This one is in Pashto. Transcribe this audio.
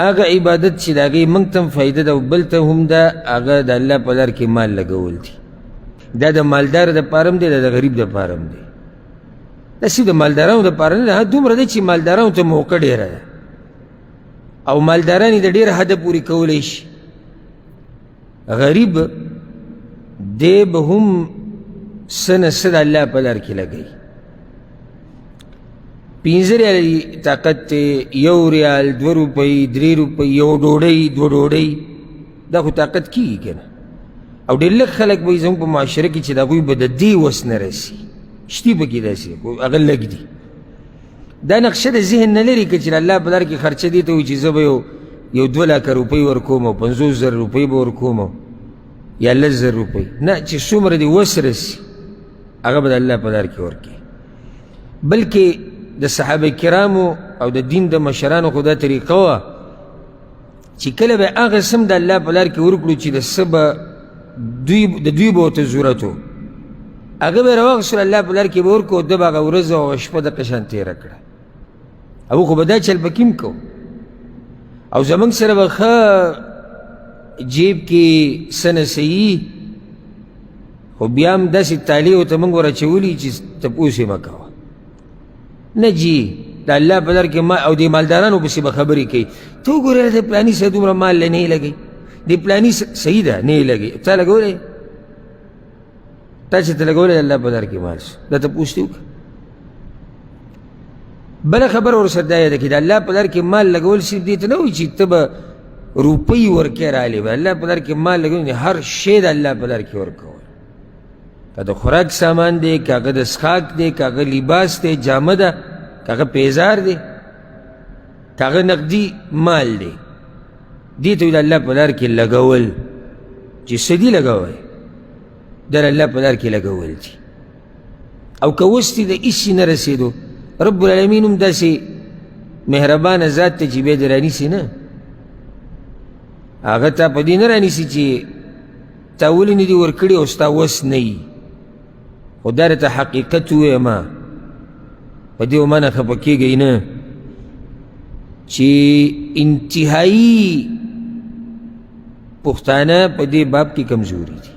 هغه عبادت چې د هغې موږ ته هم فایده ده او بل ته هم ده، هغه د الله په لار کې مال لګول دي. دا د مالدار دپاره هم دی، دا د غریب دپاره هم دی. دا صرف د مالدارانو دپاره نه ده، دومره دی چې مالدارانو ته موقع ډېره ده او مالداران یې د ډېر حده پورې کولی شي. غریب دی به هم څه نه څه د الله په لار کې لګوي. 15 ریال طاقت دی، 1 ریال، 2 روپۍ، 3 روپۍ، 1 ډوډۍ، 2 ډوډۍ، دا خو طاقت کېږي که نه. او ډېر لږ خلک به زموږ په معاشره کې چې د هغوی به د دې وس نه رسي، شتي پکې داسې هغه لږ دي. دا نقشه د ذهن نه لري که چې د الله په لار کې خرچه دې ته وي چې زه به یو 2 لکه روپۍ ورکوم او 50,000 روپۍ به ورکوم یا 10,000 روپۍ. نه، چې څومره دې وس رسي هغه به د الله په لار کې ورکوي. بلکې د صحابه کرامو او د دین د مشرانو خو دا طریقه وه چې کله به هغه څه هم د الله په لار کې ورکړو چې د څه به د دوی به ورته ضرورت و، هغه به یې راواخیستل الله په لار کې به ورکړو، ده به هغه ورځ او شپه دقه شان تېره کړه. هغوی خو به دا چل پکې هم کوو او زموږ سره به ښه جیب کې څه نه څه یي، خو بیا هم داسې تالې ورته موږ ور اچولي چې تپوس یې مه کوه. نه جي، د الله په لار کې او د مالدارانو پسې به خبرې کوي. ته وګوره د پلاني سره دومره مال نه یې لګوي، د پلاني صحیح ده نه یې لګوي، تا لګولی؟ تا چې ته لګولی د الله په لار کې مال شو، دا تپوس دې وکړه. بله خبره ورسره دا یاده کړي، د الله په لار کې مال لګول صرف دې ته نه وایي چې ته به روپۍ ورکې راغلې به. الله په لار کې مال لګول هر شی د الله په لار کې ورکول، که د خوراک سامان دی، که هغه د څښاک دی، که هغه لباس دی، جامه ده، که هغه پیزار دی، که هغه نقدي مال دی، دې ته د الله په لار کې لګول چې څه دي لګوئ، د الله په لار کې لګول دي. او که اوس دې د هېڅ نه رسېدو، رب العالمین هم داسې مهربانه ذات ته چې بیا دې رانیسي نه، هغه تا په دې نه رانیسي چې تا ولې نه دي ورکړي او ستا وس نه وي. خو دا راته حقیقت ووایمه، په دې ومانه خفه کېږئ نه چې انتهایي پښتانه په دې باب کې کمزوري دي.